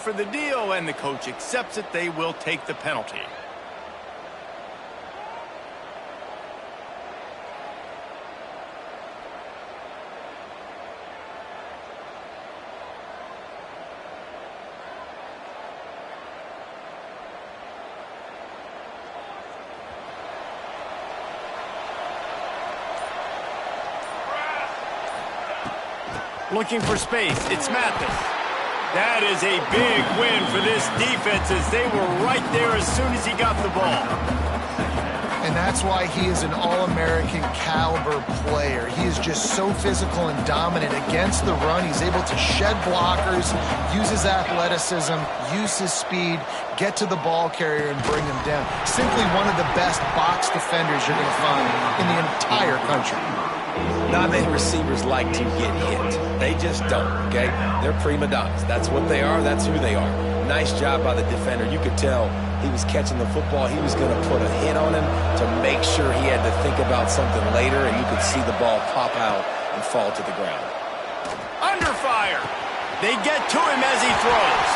offer the deal, and the coach accepts it. They will take the penalty. Looking for space, it's Mathis. That is a big win for this defense as they were right there as soon as he got the ball. And that's why he is an All-American caliber player. He is just so physical and dominant against the run. He's able to shed blockers, use his athleticism, use his speed, get to the ball carrier and bring him down. Simply one of the best box defenders you're going to find in the entire country. Not many receivers like to get hit. They just don't, okay? They're prima donnas. That's what they are. That's who they are. Nice job by the defender. You could tell he was catching the football. He was going to put a hit on him to make sure he had to think about something later, and you could see the ball pop out and fall to the ground. Under fire. They get to him as he throws.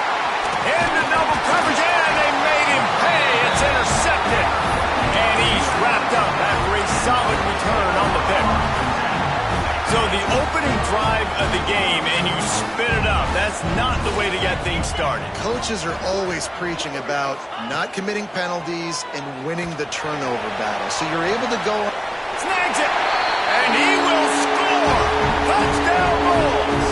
And the double coverage, and they made him pay. It's intercepted. And he's wrapped up after a solid return on the pick. So the opening drive of the game, and you spit it up. That's not the way to get things started. Coaches are always preaching about not committing penalties and winning the turnover battle. So you're able to go... Snags it, and he will score. Touchdown Bulls.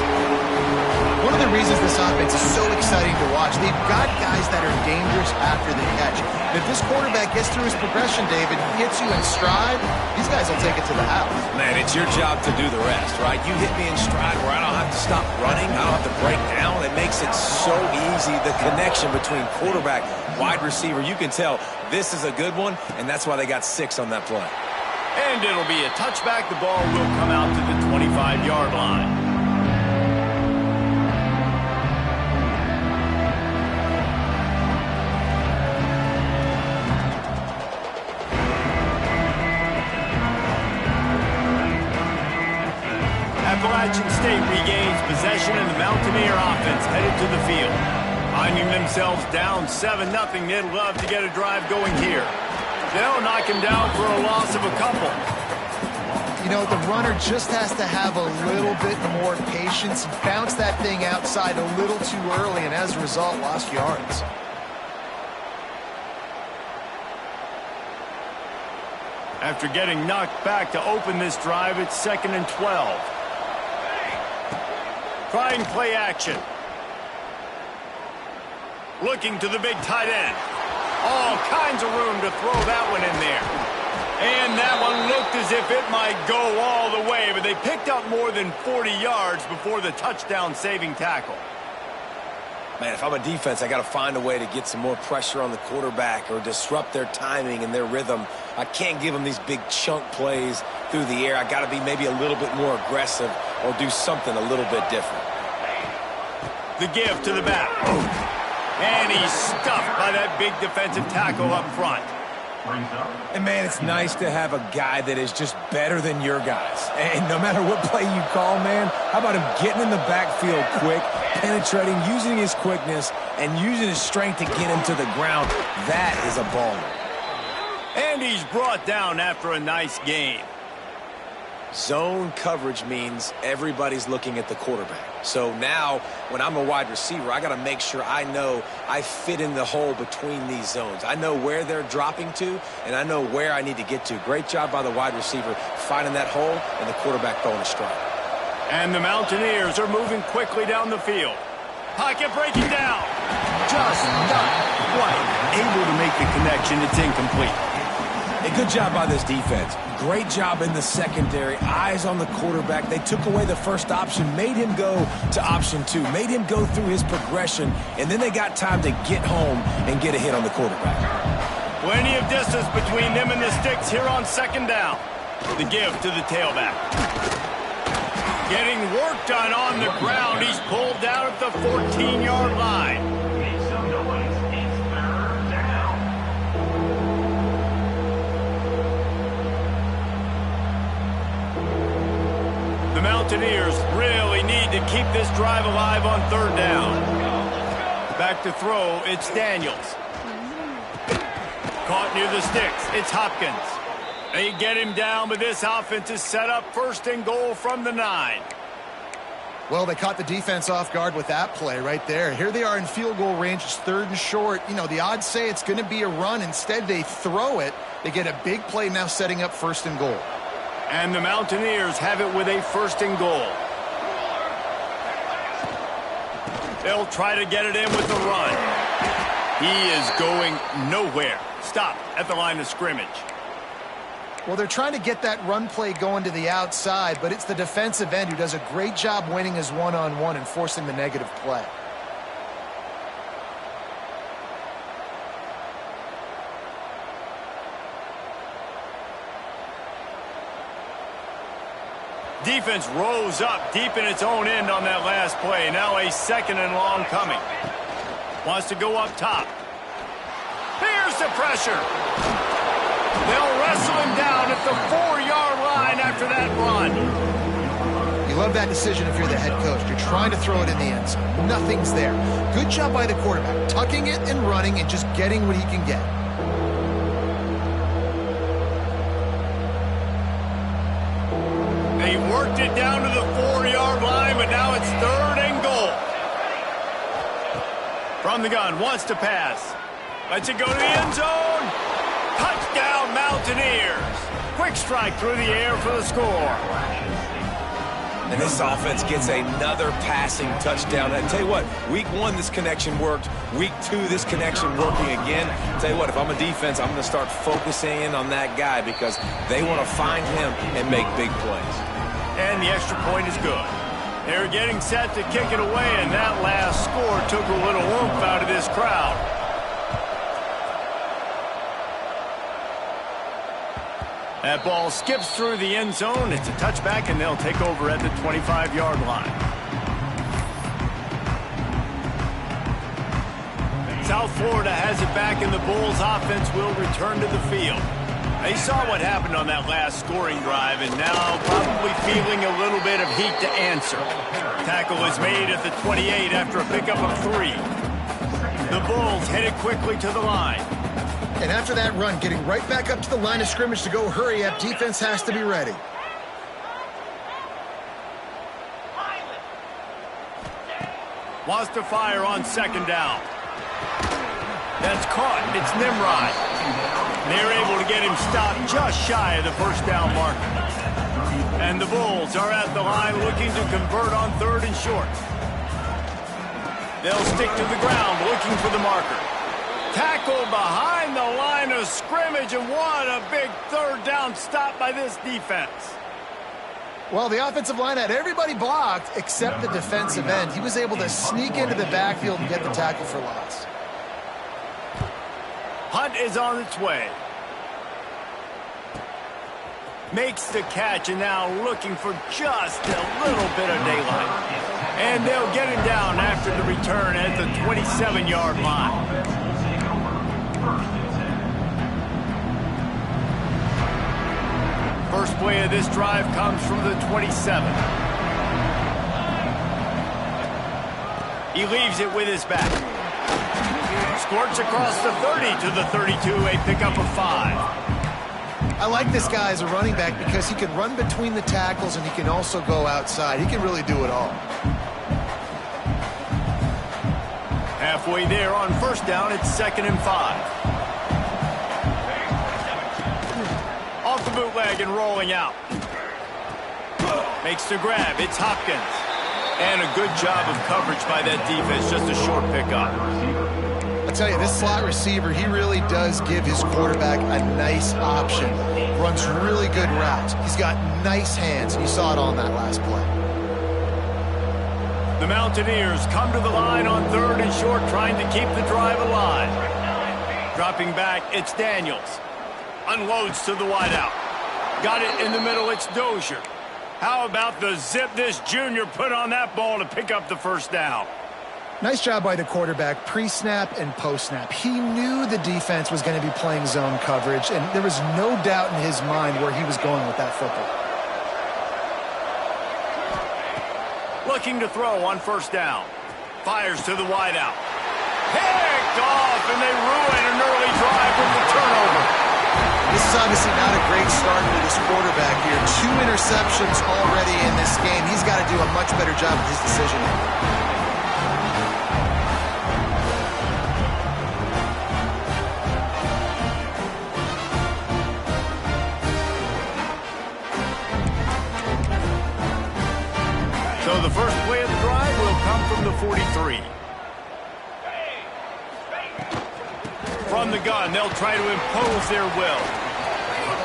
One of the reasons this offense is so exciting to watch, they've got guys that are dangerous after the catch. And if this quarterback gets through his progression, David, hits you in stride, these guys will take it to the house. Man, it's your job to do the rest, right? You hit me in stride where I don't have to stop running. I don't have to break down. It makes it so easy. The connection between quarterback, wide receiver, you can tell this is a good one, and that's why they got 6 on that play. And it'll be a touchback. The ball will come out to the 25-yard line. Appalachian State regains possession, and the Mountaineer offense headed to the field. Finding themselves down 7-0, they'd love to get a drive going here. They'll knock him down for a loss of a couple. You know, the runner just has to have a little bit more patience, bounce that thing outside a little too early, and as a result, lost yards. After getting knocked back to open this drive, it's 2nd and 12. Trying play action. Looking to the big tight end. All kinds of room to throw that one in there. And that one looked as if it might go all the way, but they picked up more than 40 yards before the touchdown-saving tackle. Man, if I'm a defense, I got to find a way to get some more pressure on the quarterback or disrupt their timing and their rhythm. I can't give them these big chunk plays through the air. I got to be maybe a little bit more aggressive or do something a little bit different. The give to the back. And he's stuffed by that big defensive tackle up front. And, man, it's nice to have a guy that is just better than your guys. And no matter what play you call, man, how about him getting in the backfield quick, penetrating, using his quickness, and using his strength to get him to the ground. That is a baller. And he's brought down after a nice game. Zone coverage means everybody's looking at the quarterback. So now, when I'm a wide receiver, I got to make sure I know I fit in the hole between these zones. I know where they're dropping to, and I know where I need to get to. Great job by the wide receiver finding that hole, and the quarterback throwing a strike. And the Mountaineers are moving quickly down the field. Pocket breaking down. Just not quite able to make the connection. It's incomplete. A good job by this defense. Great job in the secondary. Eyes on the quarterback. They took away the first option, made him go to option 2, made him go through his progression, and then they got time to get home and get a hit on the quarterback. Plenty of distance between them and the sticks here on 2nd down. The give to the tailback. Getting work done on the ground. He's pulled down at the 14-yard line. The Mountaineers really need to keep this drive alive on 3rd down. Back to throw, it's Daniels. Caught near the sticks, it's Hopkins. They get him down, but this offense is set up 1st and goal from the 9. Well, they caught the defense off guard with that play right there. Here they are in field goal range. It's 3rd and short. You know, the odds say it's going to be a run. Instead, they throw it. They get a big play now setting up 1st and goal. And the Mountaineers have it with a 1st and goal. They'll try to get it in with the run. He is going nowhere. Stop at the line of scrimmage. Well, they're trying to get that run play going to the outside, but it's the defensive end who does a great job winning his one-on-one and forcing the negative play. Defense rose up deep in its own end on that last play. Now a 2nd and long coming. Wants to go up top. Here's the pressure. They'll wrestle him down at the 4-yard line after that run. You love that decision if you're the head coach. You're trying to throw it in the end zone. Nothing's there. Good job by the quarterback, tucking it and running and just getting what he can get. They worked it down to the 4-yard line, but now it's 3rd and goal. From the gun, wants to pass. Lets it go to the end zone. Touchdown, Mountaineers. Quick strike through the air for the score. And this offense gets another passing touchdown. I tell you what, week 1, this connection worked. Week 2, this connection working again. I tell you what, if I'm a defense, I'm going to start focusing in on that guy because they want to find him and make big plays. And the extra point is good. They're getting set to kick it away, and that last score took a little oomph out of this crowd. That ball skips through the end zone. It's a touchback, and they'll take over at the 25-yard line. South Florida has it back, and the Bulls offense will return to the field. They saw what happened on that last scoring drive, and now probably feeling a little bit of heat to answer. Tackle is made at the 28 after a pickup of 3. The Bulls headed quickly to the line. And after that run, getting right back up to the line of scrimmage to go hurry up, defense has to be ready. Wants to fire on 2nd down. That's caught. It's Nimrod. They're able to get him stopped just shy of the 1st down marker. And the Bulls are at the line looking to convert on 3rd and short. They'll stick to the ground looking for the marker. Tackle behind the line of scrimmage, and what a big 3rd down stop by this defense. Well, the offensive line had everybody blocked except the defensive end. He was able to sneak into the backfield and get the tackle for loss. Hunt is on its way. Makes the catch, and now looking for just a little bit of daylight. And they'll get him down after the return at the 27-yard line. First play of this drive comes from the 27. He leaves it with his back. Squirts across the 30 to the 32, a pickup of 5. I like this guy as a running back because he can run between the tackles and he can also go outside. He can really do it all. Halfway there on 1st down, it's 2nd and 5. Off the bootleg and rolling out. Makes the grab. It's Hopkins. And a good job of coverage by that defense. Just a short pickup. I tell you, this slot receiver, he really does give his quarterback a nice option. Runs really good routes. He's got nice hands, and you saw it on that last play. The Mountaineers come to the line on 3rd and short, trying to keep the drive alive. Dropping back, it's Daniels. Unloads to the wideout. Got it in the middle, it's Dozier. How about the zip this junior put on that ball to pick up the 1st down? Nice job by the quarterback, pre-snap and post-snap. He knew the defense was going to be playing zone coverage, and there was no doubt in his mind where he was going with that football. Looking to throw on 1st down. Fires to the wideout. Picked off, and they ruin an early drive with the turnover. This is obviously not a great start for this quarterback here. 2 interceptions already in this game. He's got to do a much better job with his decision-making. So the first play of the drive will come from the 43. From the gun, they'll try to impose their will.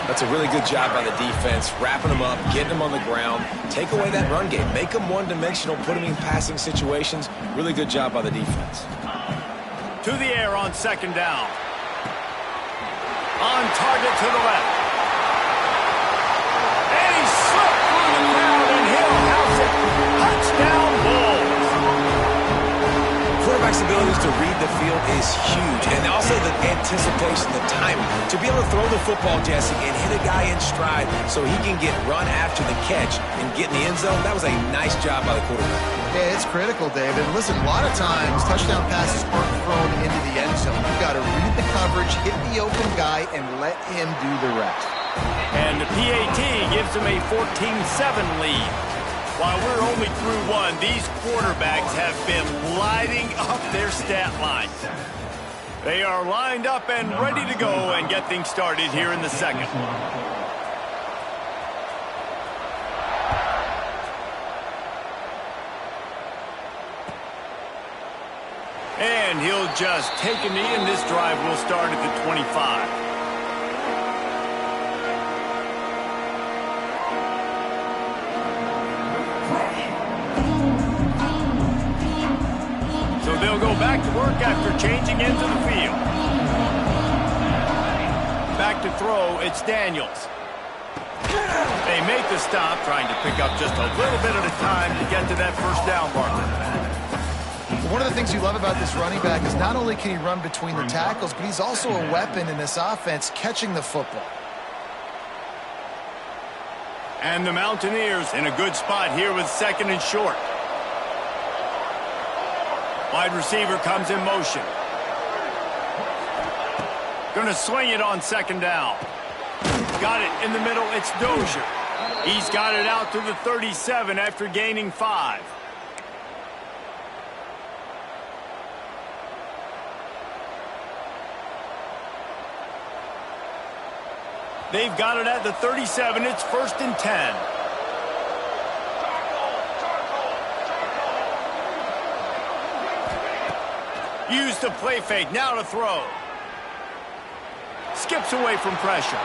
That's a really good job by the defense, wrapping them up, getting them on the ground, take away that run game, make them one-dimensional, put them in passing situations. Really good job by the defense. To the air on second down. On target to the left. And he slipped through the crowd, and he'll house it. Touchdown, Bulls. Quarterback's abilities to read the field is huge, and also the anticipation, the timing. To be able to throw the football, Jesse, and hit a guy in stride so he can get run after the catch and get in the end zone, that was a nice job by the quarterback. Yeah, it's critical, David. Listen, a lot of times touchdown passes aren't thrown into the end zone. You've got to read the coverage, hit the open guy, and let him do the rest. And the PAT gives them a 14-7 lead. While we're only through one, these quarterbacks have been lighting up their stat lines. They are lined up and ready to go and get things started here in the second. And he'll just take a knee, and this drive will start at the 25. They'll go back to work after changing into the field. Back to throw, it's Daniels. They make the stop, trying to pick up just a little bit at a time to get to that first down marker. One of the things you love about this running back is not only can he run between the tackles, but he's also a weapon in this offense catching the football. And the Mountaineers in a good spot here with second and short. Wide receiver comes in motion. Going to swing it on second down. Got it in the middle. It's Dozier. He's got it out to the 37 after gaining 5. They've got it at the 37. It's 1st and 10. Used to play fake, now to throw. Skips away from pressure.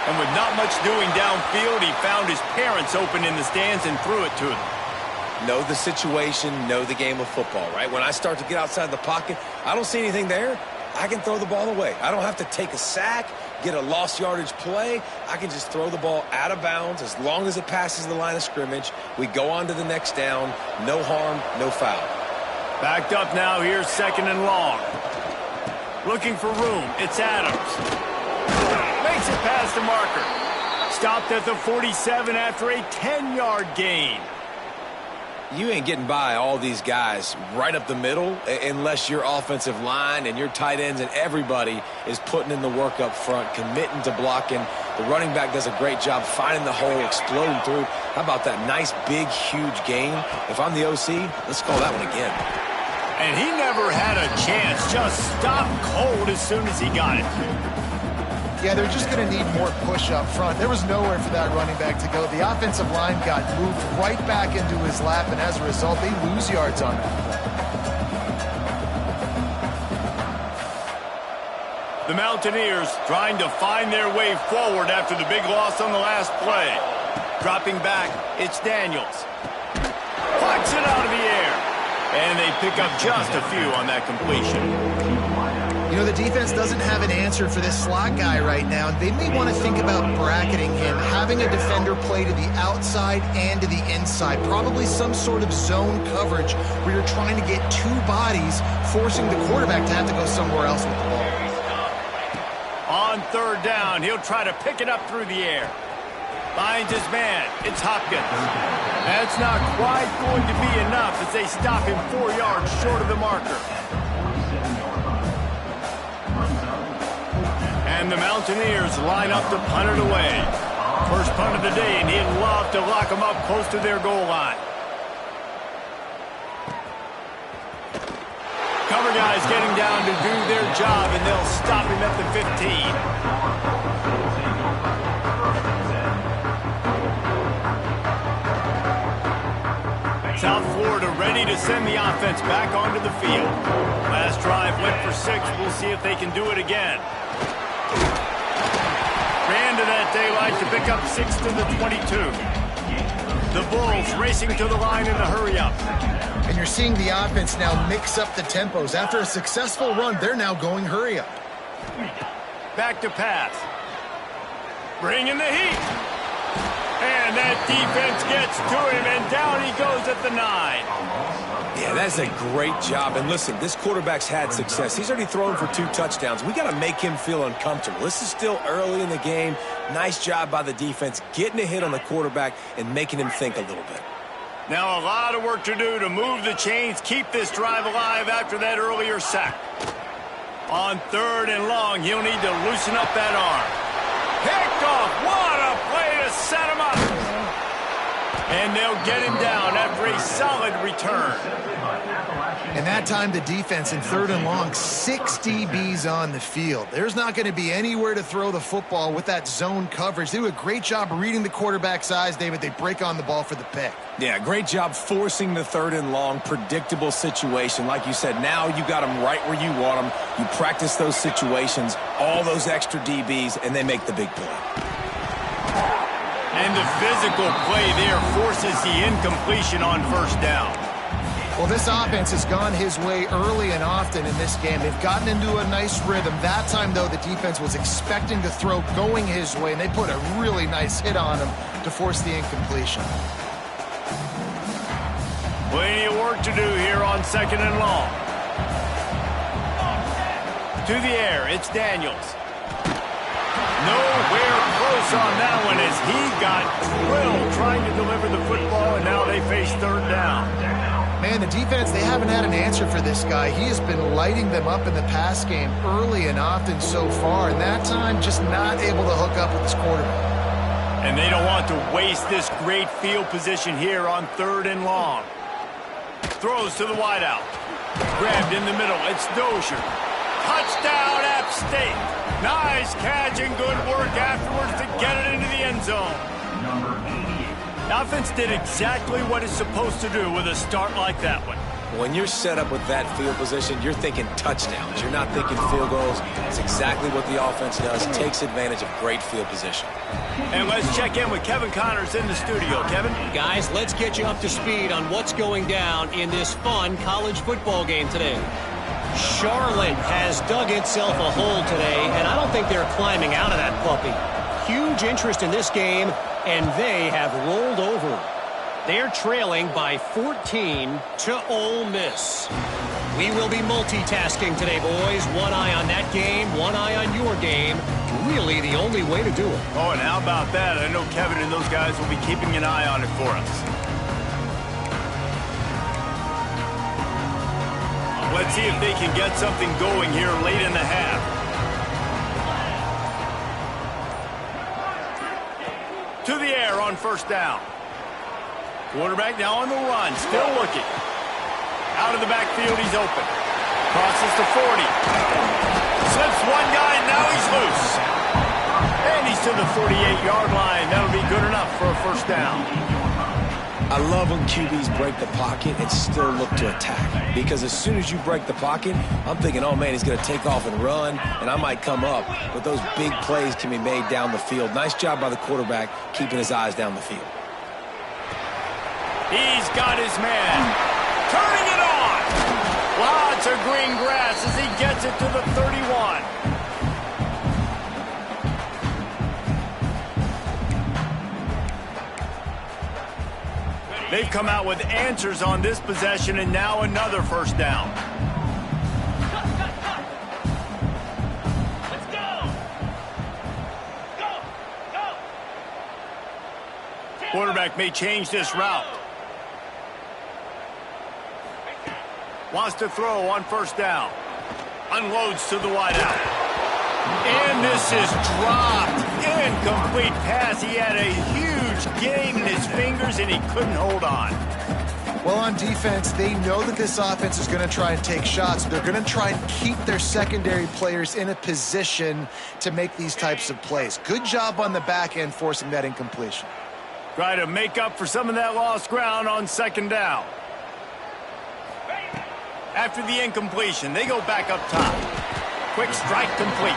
And with not much doing downfield, he found his parents open in the stands and threw it to them. Know the situation, know the game of football, right? When I start to get outside the pocket, I don't see anything there, I can throw the ball away. I don't have to take a sack, get a lost yardage play. I can just throw the ball out of bounds as long as it passes the line of scrimmage. We go on to the next down. No harm, no foul. Backed up now, here's second and long. Looking for room, it's Adams. Makes it past the marker. Stopped at the 47 after a 10-yard gain. You ain't getting by all these guys right up the middle unless your offensive line and your tight ends and everybody is putting in the work up front, committing to blocking. The running back does a great job finding the hole, exploding through. How about that nice, big, huge gain? If I'm the OC, let's call that one again. And he never had a chance. Just stopped cold as soon as he got it. Yeah, they're just going to need more push up front. There was nowhere for that running back to go. The offensive line got moved right back into his lap, and as a result, they lose yards on that play. The Mountaineers trying to find their way forward after the big loss on the last play. Dropping back, it's Daniels. Plucks it out of the air. And they pick up just a few on that completion. You know, the defense doesn't have an answer for this slot guy right now. They may want to think about bracketing him, having a defender play to the outside and to the inside. Probably some sort of zone coverage where you're trying to get two bodies, forcing the quarterback to have to go somewhere else with the ball. On third down, he'll try to pick it up through the air. Finds his man. It's Hopkins. That's not quite going to be enough as they stop him 4 yards short of the marker. And the Mountaineers line up to punt it away. First punt of the day, and he'd love to lock them up close to their goal line. Cover guys getting down to do their job, and they'll stop him at the 15. South Florida ready to send the offense back onto the field. Last drive went for 6. We'll see if they can do it again. Ran to that daylight to pick up 6 to the 22. The Bulls racing to the line in the hurry-up. And you're seeing the offense now mix up the tempos. After a successful run, they're now going hurry-up. Back to pass. Bringing the heat. And that defense gets to him, and down he goes at the 9. Yeah, that's a great job. And listen, this quarterback's had success. He's already thrown for 2 touchdowns. We got to make him feel uncomfortable. This is still early in the game. Nice job by the defense, getting a hit on the quarterback and making him think a little bit. Now a lot of work to do to move the chains, keep this drive alive after that earlier sack. On 3rd and long, he'll need to loosen up that arm. Picked off. What a play to set him up. And they'll get him down after a solid return. And that time the defense in 3rd and long, 6 DBs on the field. There's not going to be anywhere to throw the football with that zone coverage. They do a great job reading the quarterback's eyes, David. They break on the ball for the pick. Yeah, great job forcing the 3rd and long, predictable situation. Like you said, now you got them right where you want them. You practice those situations, all those extra DBs, and they make the big play. And the physical play there forces the incompletion on 1st down. Well, this offense has gone his way early and often in this game. They've gotten into a nice rhythm. That time, though, the defense was expecting to throw going his way, and they put a really nice hit on him to force the incompletion. Plenty of work to do here on 2nd and long. To the air, it's Daniels. Nowhere close on that one as he got drilled trying to deliver the football, and now they face 3rd down. Man, the defense, they haven't had an answer for this guy. He has been lighting them up in the pass game early and often so far, and that time just not able to hook up with his quarterback. And they don't want to waste this great field position here on 3rd and long. Throws to the wideout. Grabbed in the middle. It's Dozier. Touchdown, App State. Nice catch and good work afterwards to get it into the end zone. The offense did exactly what it's supposed to do with a start like that one. When you're set up with that field position, you're thinking touchdowns. You're not thinking field goals. It's exactly what the offense does. Takes advantage of great field position. And let's check in with Kevin Connors in the studio. Kevin? Guys, let's get you up to speed on what's going down in this fun college football game today. Charlotte has dug itself a hole today, and I don't think they're climbing out of that puppy. Huge interest in this game, and they have rolled over. They're trailing by 14 to Ole Miss. We will be multitasking today, boys. One eye on that game, one eye on your game. Really the only way to do it. Oh, and how about that? I know Kevin and those guys will be keeping an eye on it for us. Let's see if they can get something going here late in the half. To the air on 1st down. Quarterback now on the run, still looking. Out of the backfield, he's open. Crosses to 40. Slips one guy, now he's loose. And he's to the 48-yard line. That'll be good enough for a 1st down. I love when QBs break the pocket and still look to attack. Because as soon as you break the pocket, I'm thinking, oh, man, he's going to take off and run, and I might come up. But those big plays can be made down the field. Nice job by the quarterback keeping his eyes down the field. He's got his man. Turning it on. Lots of green grass as he gets it to the 31. They've come out with answers on this possession, and now another 1st down. Let's go. Go. Go. Quarterback may change this route. Wants to throw on first down. Unloads to the wideout. And this is dropped. Incomplete pass. He had a huge gain in his fingers, and he couldn't hold on. Well, on defense, they know that this offense is going to try and take shots. They're going to try and keep their secondary players in a position to make these types of plays. Good job on the back end forcing that incompletion. Try to make up for some of that lost ground on second down. After the incompletion, they go back up top. Quick strike complete.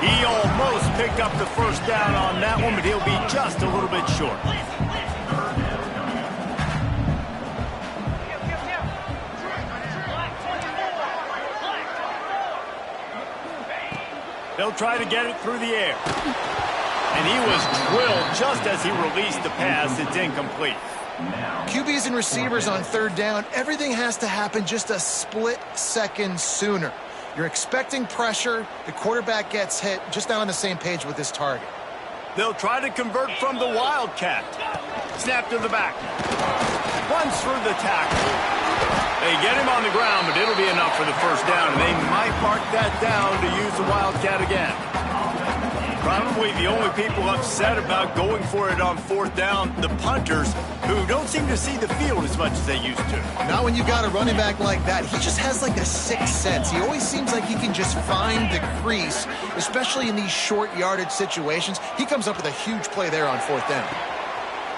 He almost picked up the first down on that one, but he'll be just a little bit short. They'll try to get it through the air. And he was drilled just as he released the pass. It's incomplete. QBs and receivers on third down, everything has to happen just a split second sooner. You're expecting pressure, the quarterback gets hit, just not on the same page with his target. They'll try to convert from the Wildcat. Snap to the back. Runs through the tackle. They get him on the ground, but it'll be enough for the first down, and they might mark that down to use the Wildcat again. Probably the only people upset about going for it on fourth down, the punters, who don't seem to see the field as much as they used to. Not when you got a running back like that. He just has like a sixth sense. He always seems like he can just find the crease, especially in these short yardage situations. He comes up with a huge play there on fourth down.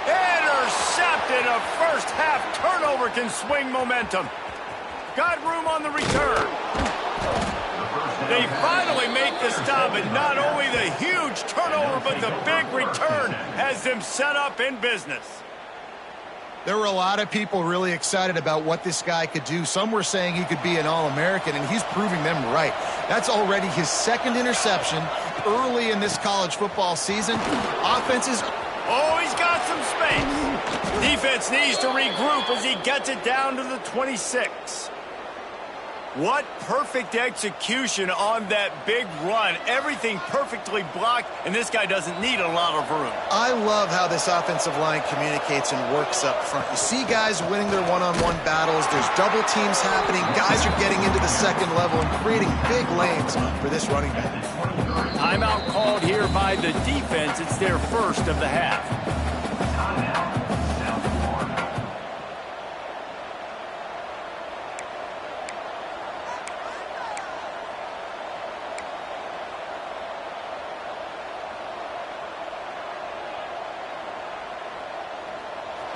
Intercepted. A first half turnover can swing momentum. Got room on the return. They finally make the stop, and not only the huge turnover, but the big return has them set up in business. There were a lot of people really excited about what this guy could do. Some were saying he could be an All-American, and he's proving them right. That's already his second interception early in this college football season. Offenses... Oh, he's got some space. Defense needs to regroup as he gets it down to the 26. What perfect execution on that big run. Everything perfectly blocked, and this guy doesn't need a lot of room. I love how this offensive line communicates and works up front. You see guys winning their one-on-one battles. There's double teams happening. Guys are getting into the second level and creating big lanes for this running back. Timeout called here by the defense. It's their first of the half.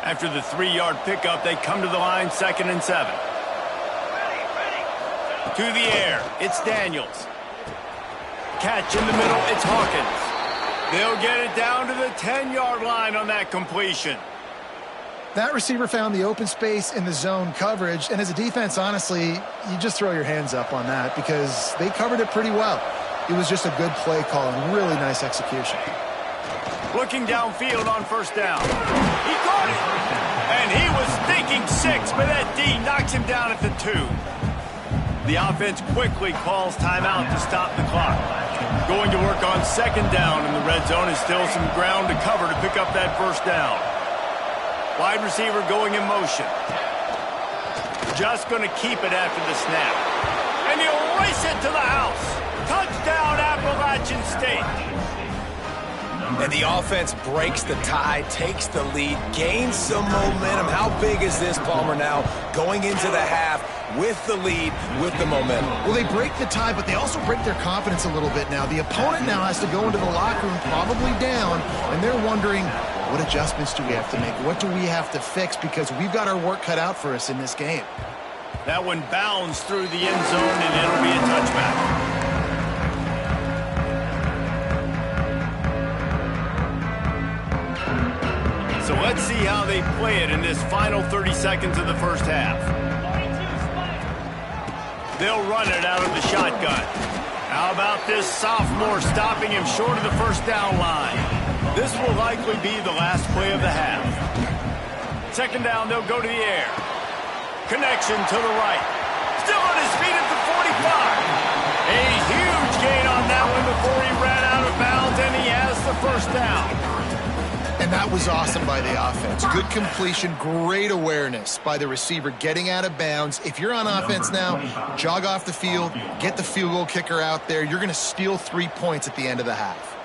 After the 3-yard pickup, they come to the line, 2nd and 7. To the air, it's Daniels. Catch in the middle, it's Hawkins. They'll get it down to the 10-yard line on that completion. That receiver found the open space in the zone coverage, and as a defense, honestly, you just throw your hands up on that because they covered it pretty well. It was just a good play call and really nice execution. Looking downfield on first down. He caught it. And he was thinking 6, but that D knocks him down at the 2. The offense quickly calls timeout to stop the clock. Going to work on second down in the red zone is still some ground to cover to pick up that first down. Wide receiver going in motion. Just going to keep it after the snap. And he'll race it to the house. Touchdown, Appalachian State. And the offense breaks the tie, takes the lead, gains some momentum. How big is this, Palmer, now going into the half with the lead, with the momentum? Well, they break the tie, but they also break their confidence a little bit now. The opponent now has to go into the locker room probably down, and they're wondering, what adjustments do we have to make? What do we have to fix? Because we've got our work cut out for us in this game. That one bounds through the end zone, and it'll be a touchback. So let's see how they play it in this final 30 seconds of the first half. They'll run it out of the shotgun. How about this sophomore stopping him short of the first down line? This will likely be the last play of the half. Second down, they'll go to the air. Connection to the right. Still on his feet at the 45. A huge gain on that one before he ran out of bounds, and he has the first down. And that was awesome by the offense. Good completion, great awareness by the receiver getting out of bounds. If you're on offense now, jog off the field, get the field goal kicker out there. You're going to steal 3 points at the end of the half.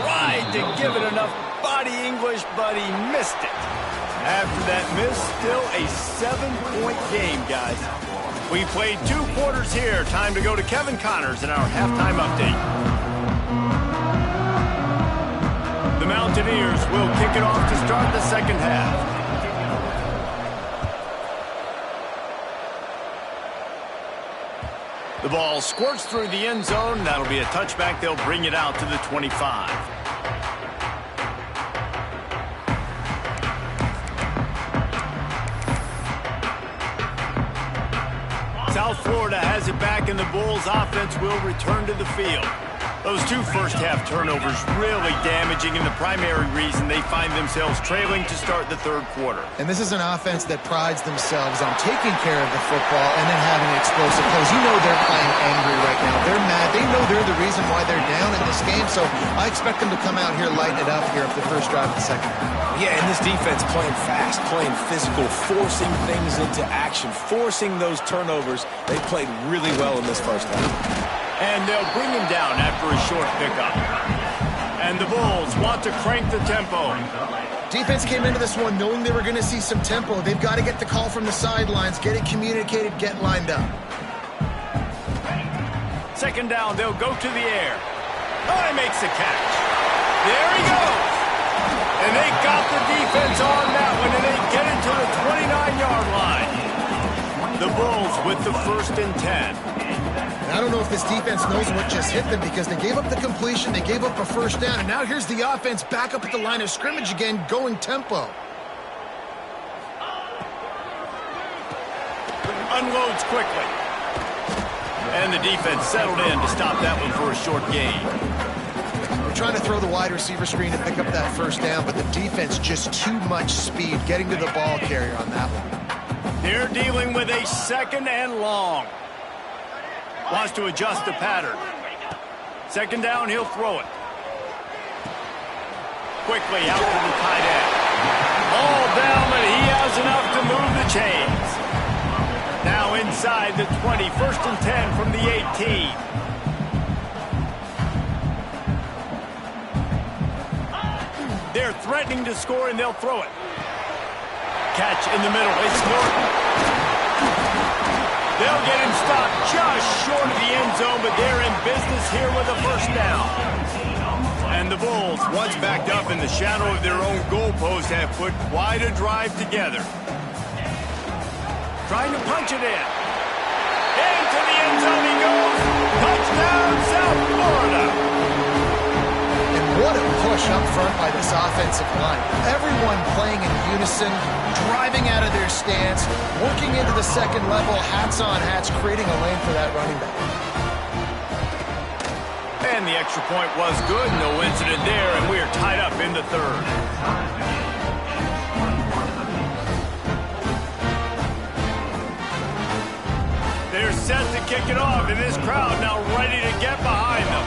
Tried to give it enough body English, but he missed it. After that miss, still a 7-point game, guys. We played 2 quarters here. Time to go to Kevin Connors in our halftime update. The Mountaineers will kick it off to start the second half. The ball squirts through the end zone. That'll be a touchback. They'll bring it out to the 25. South Florida has it back, and the Bulls offense will return to the field. Those 2 first-half turnovers really damaging, and the primary reason they find themselves trailing to start the third quarter. And this is an offense that prides themselves on taking care of the football and then having explosive plays. You know they're playing angry right now. They're mad. They know they're the reason why they're down in this game, so I expect them to come out here, lighten it up here for the first drive of the second half. Yeah, and this defense playing fast, playing physical, forcing things into action, forcing those turnovers. They played really well in this first half. And they'll bring him down after a short pickup. And the Bulls want to crank the tempo. Defense came into this one knowing they were going to see some tempo. They've got to get the call from the sidelines, get it communicated, get lined up. Second down, they'll go to the air. Oh, he makes the catch. There he goes. And they got the defense on that one, and they get it to the 29-yard line. The Bulls with the 1st and 10. I don't know if this defense knows what just hit them because they gave up the completion, they gave up a first down, and now here's the offense back up at the line of scrimmage again, going tempo. Unloads quickly. And the defense settled in to stop that one for a short gain. We're trying to throw the wide receiver screen to pick up that first down, but the defense just too much speed getting to the ball carrier on that one. They're dealing with a 2nd and long. Wants to adjust the pattern. Second down, he'll throw it. Quickly out to the tight end. All down, but he has enough to move the chains. Now inside the 20, 1st and 10 from the 18. They're threatening to score, and they'll throw it. Catch in the middle. It's Norton. They'll get him stopped just short of the end zone, but they're in business here with a first down. And the Bulls, once backed up in the shadow of their own goalpost, have put quite a drive together. Trying to punch it in. Into the end zone he goes. Touchdown, South Florida. And what a push up front by this offensive line. Everyone playing in unison, driving out of their stance, working into the second level, hats on hats, creating a lane for that running back. And the extra point was good. No incident there, and we are tied up in the third. They're set to kick it off, and this crowd now ready to get behind them.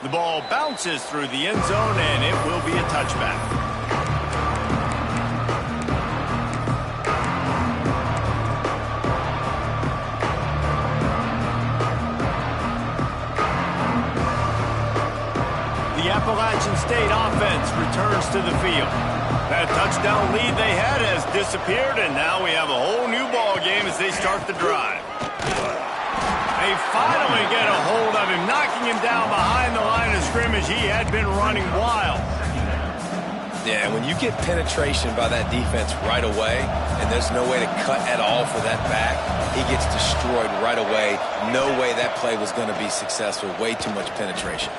The ball bounces through the end zone, and it will be a touchback. The Appalachian State offense returns to the field. That touchdown lead they had has disappeared, and now we have a whole new ball game as they start the drive. They finally get a hold of him, knocking him down behind the line of scrimmage. He had been running wild. Yeah, when you get penetration by that defense right away, and there's no way to cut at all for that back, he gets destroyed right away. No way that play was going to be successful. Way too much penetration.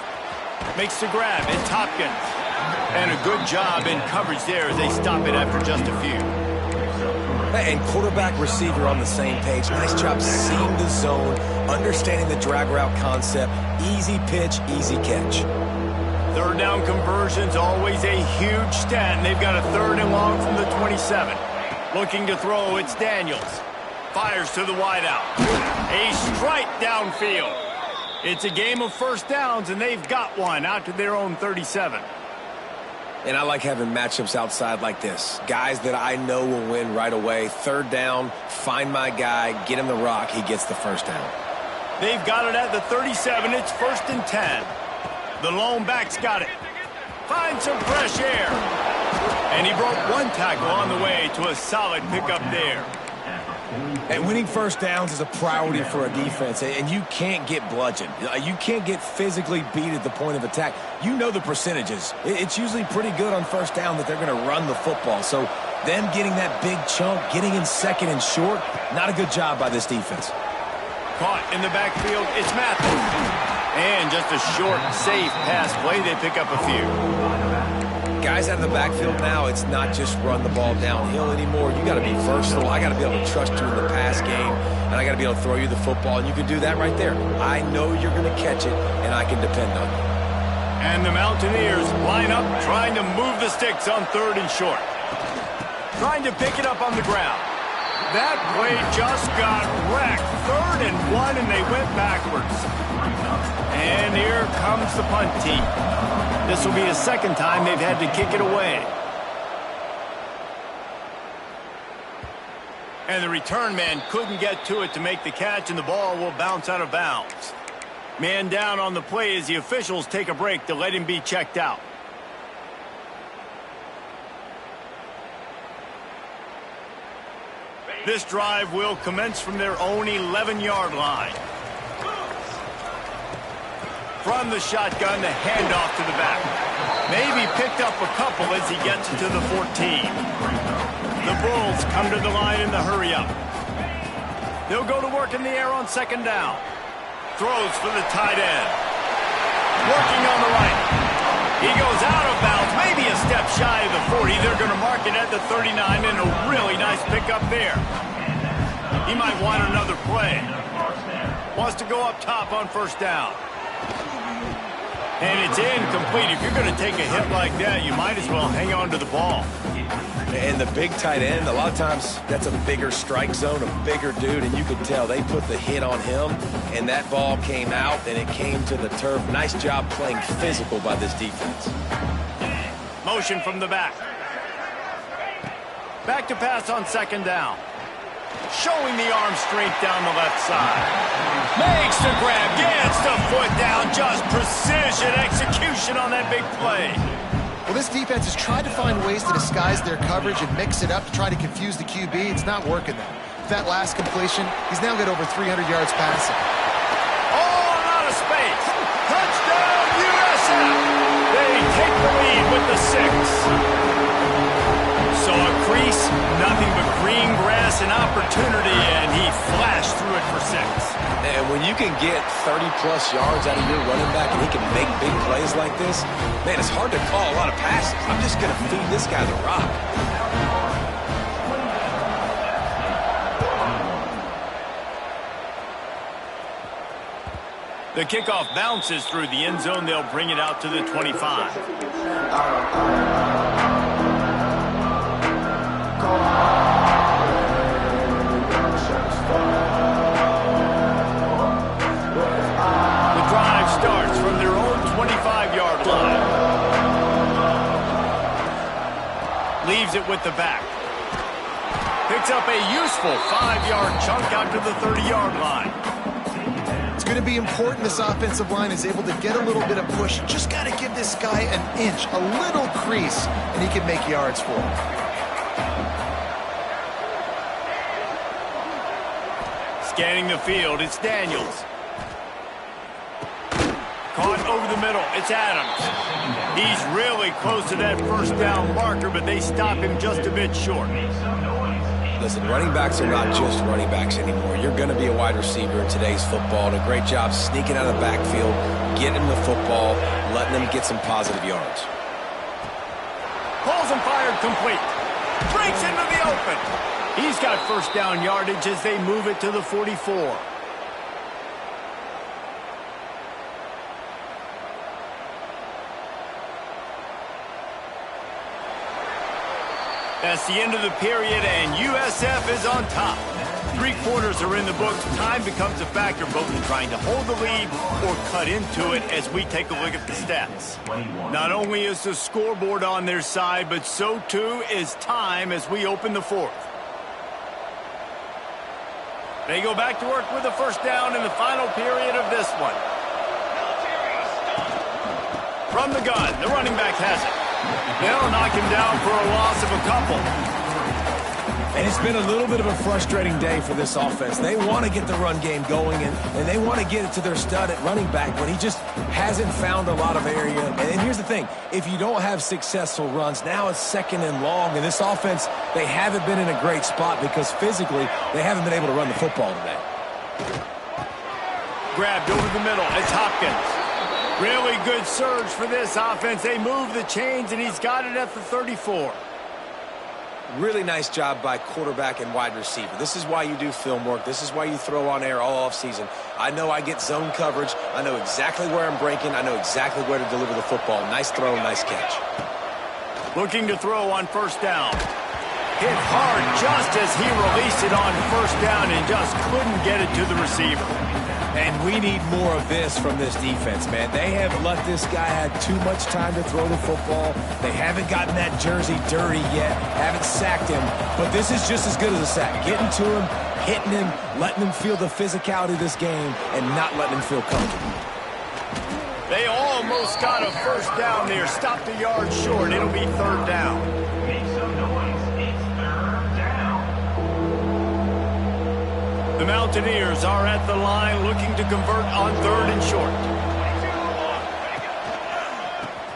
Makes the grab, it's Hopkins. And a good job in coverage there as they stop it after just a few. And quarterback receiver on the same page. Nice job seeing the zone, understanding the drag route concept. Easy pitch, easy catch. Third down conversion's always a huge stat, and they've got a 3rd and long from the 27. Looking to throw, it's Daniels. Fires to the wideout. A strike downfield. It's a game of first downs, and they've got one out to their own 37. And I like having matchups outside like this. Guys that I know will win right away. 3rd down, find my guy, get him the rock, he gets the first down. They've got it at the 37. It's 1st and 10. The lone back's got it. Finds some fresh air. And he broke one tackle on the way to a solid pickup there. And winning first downs is a priority for a defense, and you can't get bludgeoned. You can't get physically beat at the point of attack. You know the percentages. It's usually pretty good on first down that they're going to run the football. So them getting that big chunk, getting in 2nd and short, not a good job by this defense. Caught in the backfield, it's Matthews. And just a short, safe pass play, they pick up a few. Guys out of the backfield now, it's not just run the ball downhill anymore. You got to be versatile. I got to be able to trust you in the pass game, and I got to be able to throw you the football, and you can do that right there. I know you're going to catch it, and I can depend on you. And the Mountaineers line up, trying to move the sticks on 3rd and short. Trying to pick it up on the ground. That play just got wrecked. 3rd and 1, and they went backwards. And here comes the punt team. This will be the 2nd time they've had to kick it away. And the return man couldn't get to it to make the catch, and the ball will bounce out of bounds. Man down on the play as the officials take a break to let him be checked out. This drive will commence from their own 11-yard line. From the shotgun, the handoff to the back. Maybe picked up a couple as he gets to the 14. The Bulls come to the line in the hurry-up. They'll go to work in the air on 2nd down. Throws for the tight end. Working on the right. He goes out of bounds, maybe a step shy of the 40. They're going to mark it at the 39, and a really nice pickup there. He might want another play. Wants to go up top on 1st down. And it's incomplete. If you're going to take a hit like that, you might as well hang on to the ball. And the big tight end, a lot of times that's a bigger strike zone, a bigger dude, and you could tell they put the hit on him, and that ball came out, and it came to the turf. Nice job playing physical by this defense. Motion from the back. Back to pass on 2nd down. Showing the arm strength down the left side. Makes the grab, gets the foot down. Just precision execution on that big play. Well, this defense has tried to find ways to disguise their coverage and mix it up to try to confuse the QB. It's not working though. With that last completion, he's now got over 300 yards passing. All out of space. Touchdown, USF. They take the lead with the 6. So a crease, nothing but green grass and opportunity, and he flashed through it for 6. And when you can get 30-plus yards out of your running back and he can make big plays like this, man, it's hard to call a lot of passes. I'm just going to feed this guy the rock. The kickoff bounces through the end zone. They'll bring it out to the 25. The drive starts from their own 25-yard line. Leaves it with the back. Picks up a useful 5-yard chunk out to the 30-yard line. It's going to be important this offensive line is able to get a little bit of push. Just got to give this guy an inch, a little crease, and he can make yards for him. Scanning the field, it's Daniels. Caught over the middle, it's Adams. He's really close to that 1st down marker, but they stop him just a bit short. Listen, running backs are not just running backs anymore. You're going to be a wide receiver in today's football. And a great job sneaking out of the backfield, getting them the football, letting them get some positive yards. Pulls and fired complete. Breaks into the open. He's got 1st down yardage as they move it to the 44. That's the end of the period, and USF is on top. 3 quarters are in the books. Time becomes a factor both in trying to hold the lead or cut into it as we take a look at the stats. Not only is the scoreboard on their side, but so too is time as we open the 4th. They go back to work with a first down in the final period of this one. From the gun, the running back has it. They'll knock him down for a loss of a couple. And it's been a little bit of a frustrating day for this offense. They want to get the run game going, and they want to get it to their stud at running back, but he just hasn't found a lot of area. And here's the thing. If you don't have successful runs, now it's 2nd and long. And this offense, they haven't been in a great spot because physically they haven't been able to run the football today. Grabbed over the middle. It's Hopkins. Really good surge for this offense. They move the chains, and he's got it at the 34. Really nice job by quarterback and wide receiver. This is why you do film work. This is why you throw on air all offseason. I know I get zone coverage. I know exactly where I'm breaking. I know exactly where to deliver the football. Nice throw, nice catch. Looking to throw on first down. Hit hard just as he released it on first down and just couldn't get it to the receiver. And we need more of this from this defense, man. They have let this guy have too much time to throw the football. They haven't gotten that jersey dirty yet, haven't sacked him. But this is just as good as a sack. Getting to him, hitting him, letting him feel the physicality of this game, and not letting him feel comfortable. They almost got a first down there. Stopped a yard short. It'll be 3rd down. Make some noise. It's 3rd down. The Mountaineers are at the line looking to convert on 3rd and short.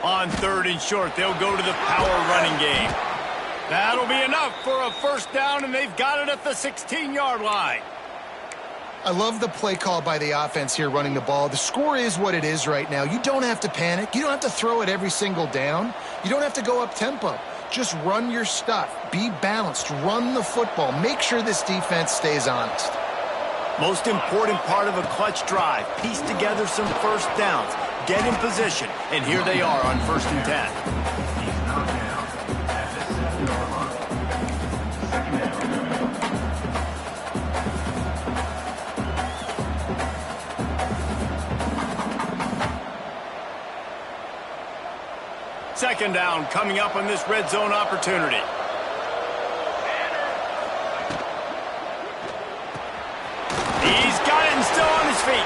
On 3rd and short, they'll go to the power running game. That'll be enough for a first down, and they've got it at the 16-yard line. I love the play call by the offense here running the ball. The score is what it is right now. You don't have to panic. You don't have to throw it every single down. You don't have to go up tempo. Just run your stuff. Be balanced. Run the football. Make sure this defense stays honest. Most important part of a clutch drive. Piece together some first downs. Get in position. And here they are on 1st and 10. Second down coming up on this red zone opportunity. He's got it and still on his feet.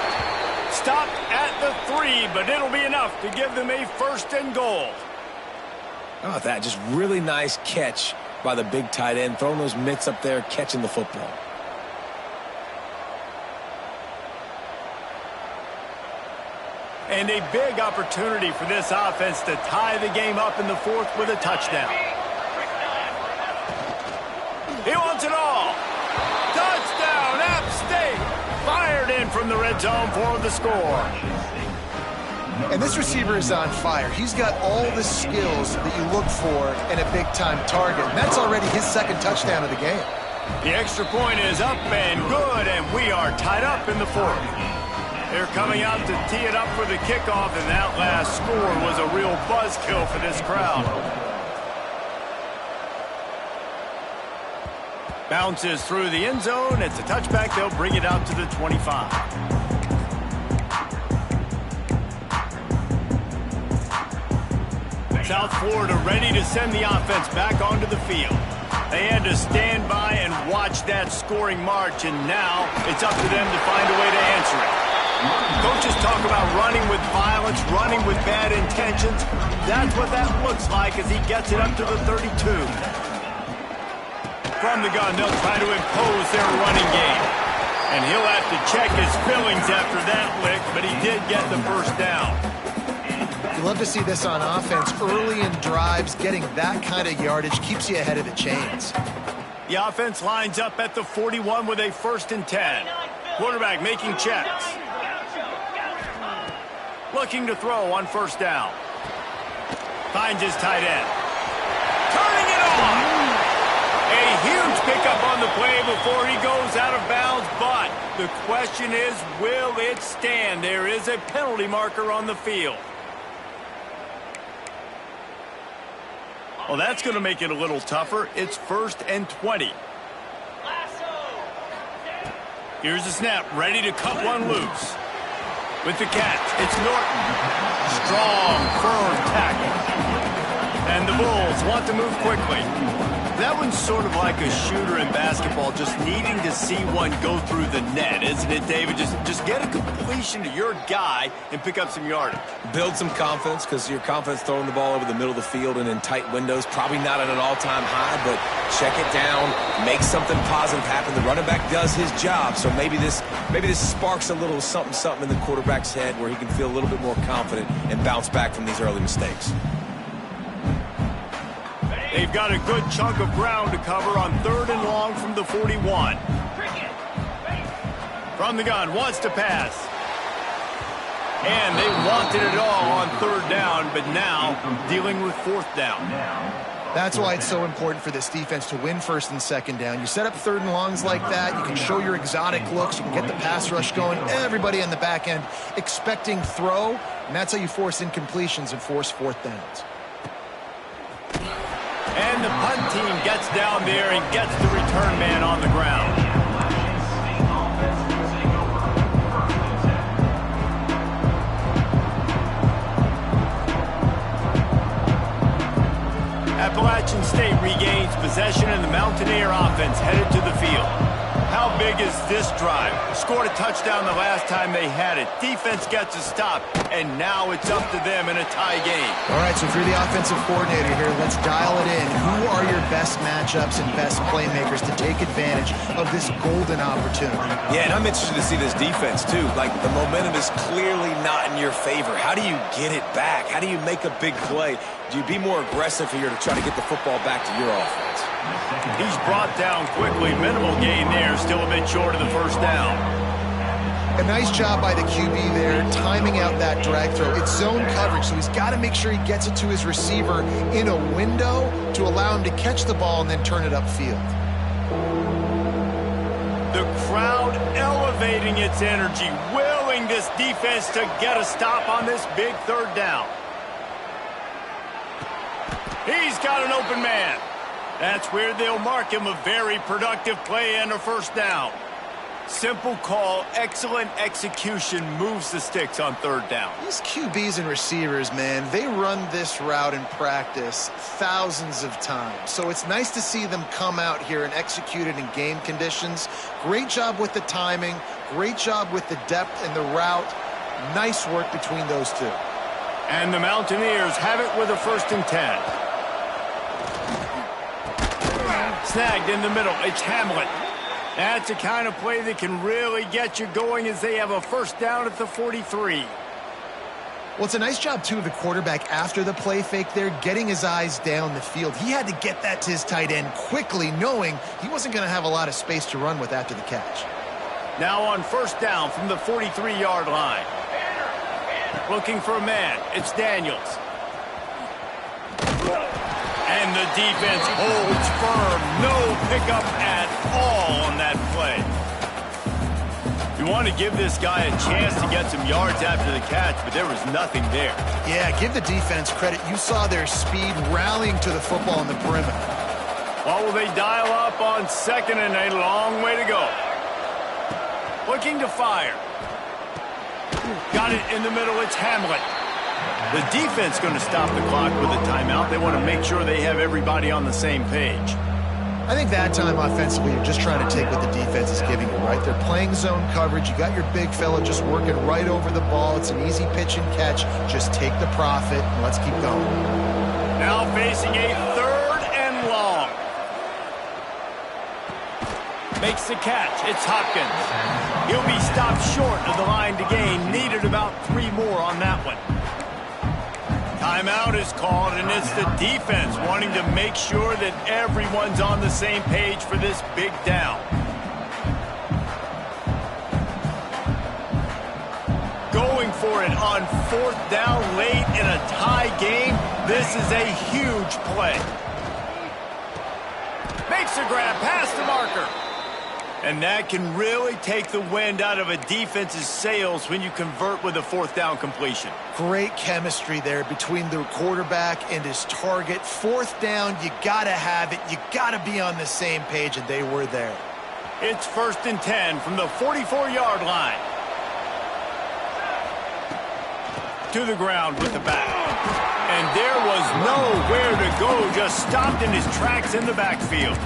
Stopped at the 3, but it'll be enough to give them a 1st and goal. How about that? Just really nice catch by the big tight end, throwing those mitts up there, catching the football. And a big opportunity for this offense to tie the game up in the 4th with a touchdown. He wants it all. Touchdown, App State. Fired in from the red zone for the score. And this receiver is on fire. He's got all the skills that you look for in a big-time target. And that's already his 2nd touchdown of the game. The extra point is up and good, and we are tied up in the 4th. They're coming out to tee it up for the kickoff, and that last score was a real buzzkill for this crowd. Bounces through the end zone. It's a touchback. They'll bring it out to the 25. South Florida ready to send the offense back onto the field. They had to stand by and watch that scoring march, and now it's up to them to find a way to answer it. Coaches talk about running with violence, running with bad intentions. That's what that looks like as he gets it up to the 32. From the gun, they'll try to impose their running game. And he'll have to check his feelings after that lick, but he did get the first down. You love to see this on offense. Early in drives, getting that kind of yardage keeps you ahead of the chains. The offense lines up at the 41 with a 1st and 10. Quarterback making checks. Looking to throw on first down. Finds his tight end. Turning it on. A huge pickup on the play before he goes out of bounds, but the question is, will it stand? There is a penalty marker on the field. Well, that's going to make it a little tougher. It's 1st and 20. Here's the snap, ready to cut one loose. With the catch, it's Norton. Strong, firm tackle. And the Bulls want to move quickly. That one's sort of like a shooter in basketball, just needing to see one go through the net, isn't it, David? Just get a completion to your guy and pick up some yardage. Build some confidence, because your confidence throwing the ball over the middle of the field and in tight windows, probably not at an all-time high, but check it down, make something positive happen. The running back does his job, so maybe this sparks a little something in the quarterback's head where he can feel a little bit more confident and bounce back from these early mistakes. They've got a good chunk of ground to cover on 3rd and long from the 41. From the gun, wants to pass. And they wanted it all on 3rd down, but now dealing with 4th down. That's why it's so important for this defense to win 1st and 2nd down. You set up 3rd and longs like that, you can show your exotic looks, you can get the pass rush going, everybody on the back end expecting throw, and that's how you force incompletions and force 4th downs. And the punt team gets down there and gets the return man on the ground. Appalachian State regains possession and the Mountaineer offense headed to the field. How big is this drive? Scored a touchdown the last time they had it. Defense gets a stop, and now it's up to them in a tie game. All right, so if you're the offensive coordinator here, let's dial it in. Who are your best matchups and best playmakers to take advantage of this golden opportunity? Yeah, and I'm interested to see this defense, too. Like, the momentum is clearly not in your favor. How do you get it back? How do you make a big play? Do you be more aggressive here to try to get the football back to your offense? He's brought down quickly. Minimal gain there. Still a bit short of the 1st down. A nice job by the QB there, timing out that drag throw. It's zone coverage, so he's got to make sure he gets it to his receiver in a window to allow him to catch the ball and then turn it upfield. The crowd elevating its energy, willing this defense to get a stop on this big 3rd down. He's got an open man. That's where they'll mark him a very productive play and a 1st down. Simple call, excellent execution, moves the sticks on 3rd down. These QBs and receivers, man, they run this route in practice thousands of times. So it's nice to see them come out here and execute it in game conditions. Great job with the timing, great job with the depth and the route. Nice work between those two. And the Mountaineers have it with a 1st and 10. Snagged in the middle, it's Hamlet. That's the kind of play that can really get you going as they have a 1st down at the 43. Well, it's a nice job, too, of the quarterback after the play fake there, getting his eyes down the field. He had to get that to his tight end quickly, knowing he wasn't going to have a lot of space to run with after the catch. Now on 1st down from the 43-yard line. Looking for a man, it's Daniels. And the defense holds firm. No pickup at all on that play. You want to give this guy a chance to get some yards after the catch, but there was nothing there. Yeah, give the defense credit. You saw their speed rallying to the football on the perimeter. Well, will they dial up on 2nd and a long way to go? Looking to fire. Got it in the middle. It's Hamlet. The defense going to stop the clock with a timeout. They want to make sure they have everybody on the same page. I think that time offensively, you're just trying to take what the defense is giving you, right? They're playing zone coverage. You got your big fella just working right over the ball. It's an easy pitch and catch. Just take the profit and let's keep going. Now facing a 3rd and long. Makes the catch. It's Hopkins. He'll be stopped short of the line to gain. Needed about 3 more on that one. Timeout is called, and it's the defense wanting to make sure that everyone's on the same page for this big down. Going for it on 4th down late in a tie game. This is a huge play. Makes a grab past the marker. And that can really take the wind out of a defense's sails when you convert with a fourth down completion. Great chemistry there between the quarterback and his target. Fourth down, you got to have it. You got to be on the same page, and they were there. It's 1st and 10 from the 44-yard line. To the ground with the back. And there was nowhere to go, just stopped in his tracks in the backfield.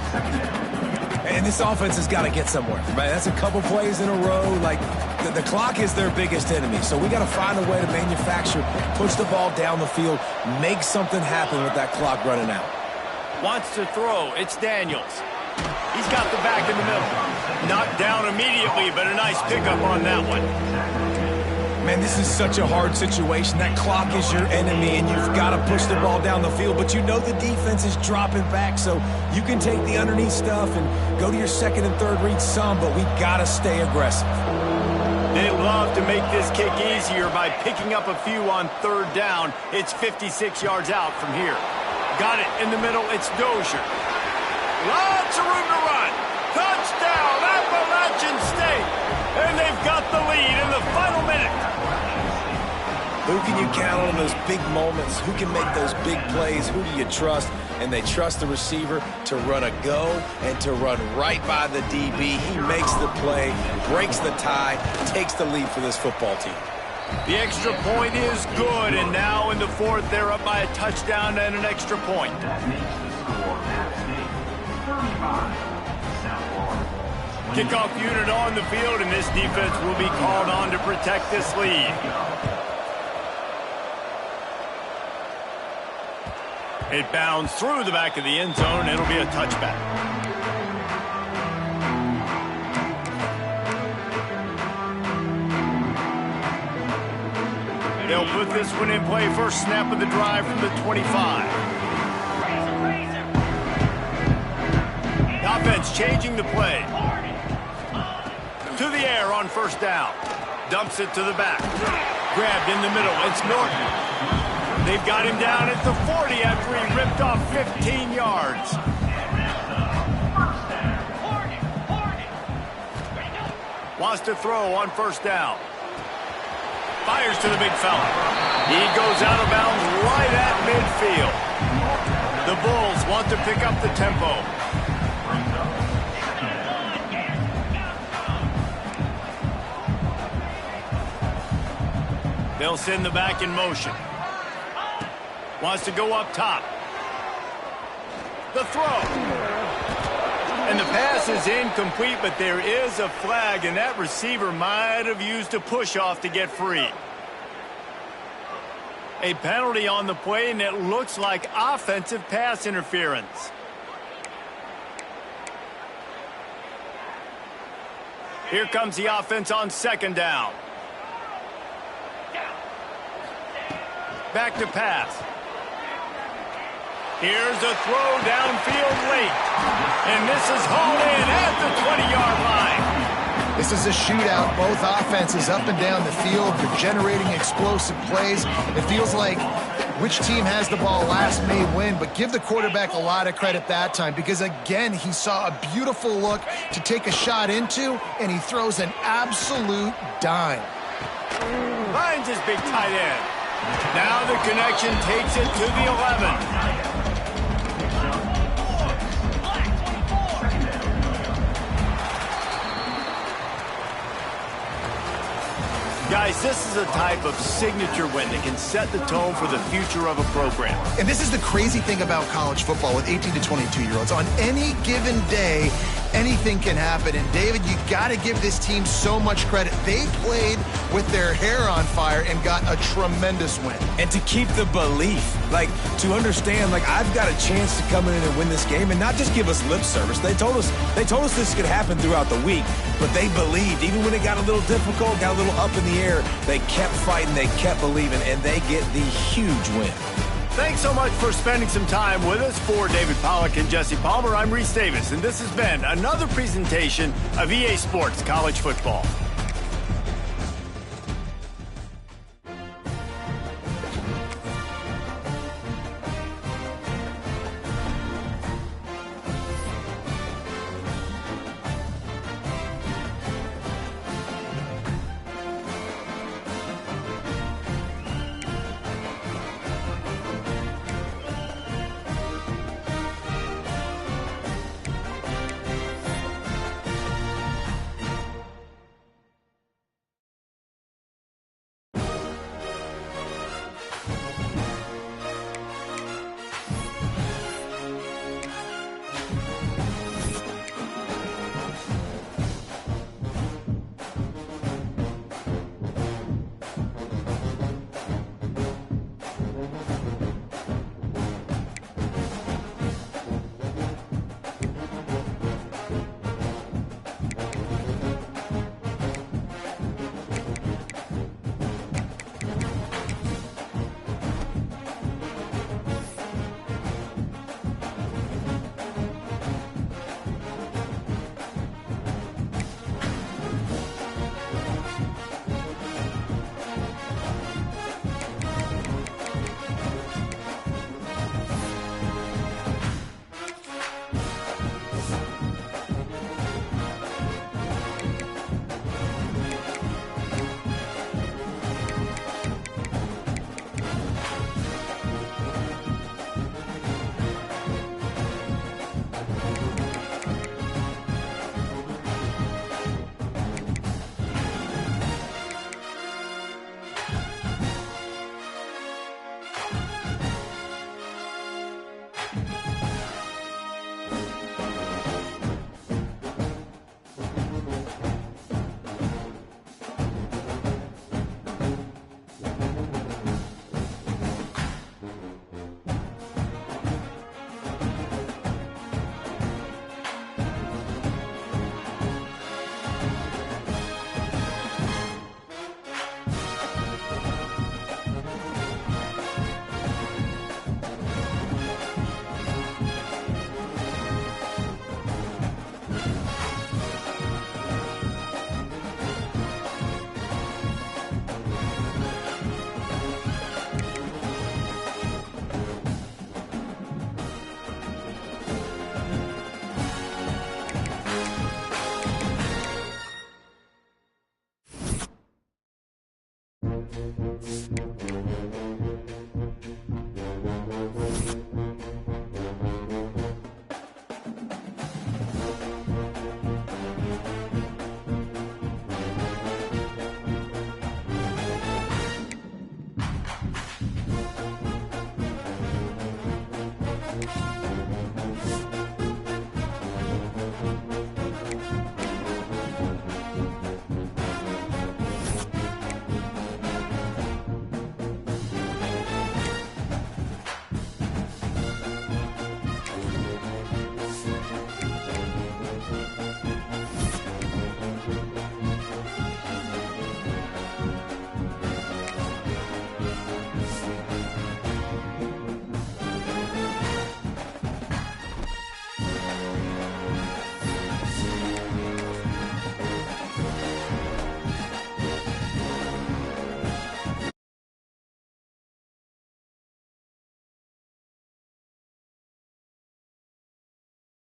And this offense has got to get somewhere, right? That's a couple plays in a row. Like, the clock is their biggest enemy. So we got to find a way to manufacture, push the ball down the field, make something happen with that clock running out. Wants to throw. It's Daniels. He's got the back in the middle. Knocked down immediately, but a nice pickup on that one. Man, this is such a hard situation. That clock is your enemy, and you've got to push the ball down the field. But you know the defense is dropping back, so you can take the underneath stuff and go to your second and third read some, but we got to stay aggressive. They love to make this kick easier by picking up a few on third down. It's 56 yards out from here. Got it in the middle. It's Dozier. Lots of room to run. Touchdown, Appalachian State. And they've got the lead in the final minute. Who can you count on in those big moments? Who can make those big plays? Who do you trust? And they trust the receiver to run a go and to run right by the DB. He makes the play, breaks the tie, takes the lead for this football team. The extra point is good, and now in the fourth, they're up by a touchdown and an extra point. Kickoff unit on the field, and this defense will be called on to protect this lead. It bounds through the back of the end zone. It'll be a touchback. They'll put this one in play. First snap of the drive from the 25. The offense changing the play. To the air on first down. Dumps it to the back. Grabbed in the middle. It's Norton. They've got him down at the 40 after he ripped off 15 yards. Wants to throw on first down. Fires to the big fella. He goes out of bounds right at midfield. The Bulls want to pick up the tempo. They'll send the back in motion. Wants to go up top. The throw. And the pass is incomplete, but there is a flag, and that receiver might have used a push-off to get free. A penalty on the play, and it looks like offensive pass interference. Here comes the offense on second down. Back to pass. Here's a throw downfield late. And this is hauled in at the 20-yard line. This is a shootout. Both offenses up and down the field. They're generating explosive plays. It feels like which team has the ball last may win, but give the quarterback a lot of credit that time because, again, he saw a beautiful look to take a shot into, and he throws an absolute dime. Finds his big tight end. Now the connection takes it to the 11. Guys, this is a type of signature win that can set the tone for the future of a program. And this is the crazy thing about college football with 18 to 22-year-olds. On any given day, anything can happen. And, David, you got to give this team so much credit. They played with their hair on fire and got a tremendous win. And to keep the belief, like, to understand, like, I've got a chance to come in and win this game and not just give us lip service. They told us this could happen throughout the week, but they believed. Even when it got a little difficult, got a little up in the air, they kept fighting, they kept believing, and they get the huge win. Thanks so much for spending some time with us. For David Pollack and Jesse Palmer, I'm Reese Davis, and this has been another presentation of EA Sports College Football.